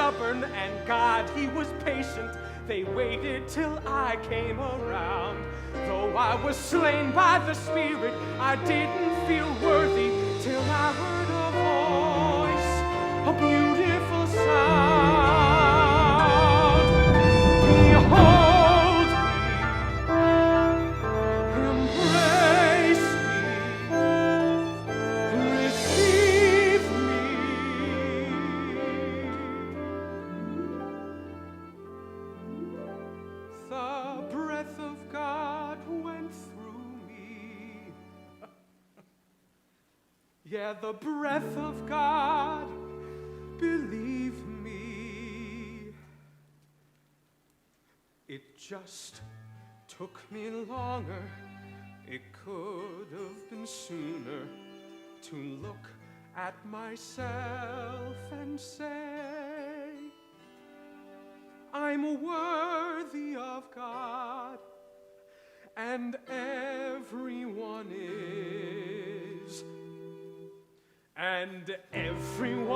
stubborn, and God, he was patient. They waited till I came around. Though I was slain by the Spirit, I didn't feel worthy till I heard a voice, a beautiful sound. Behold me, embrace me, receive me. The breath of God went through me. Yeah, the breath of God, believe me. It just took me longer, it could have been sooner, to look at myself and say, I'm worthy of God, and everyone is. And everyone,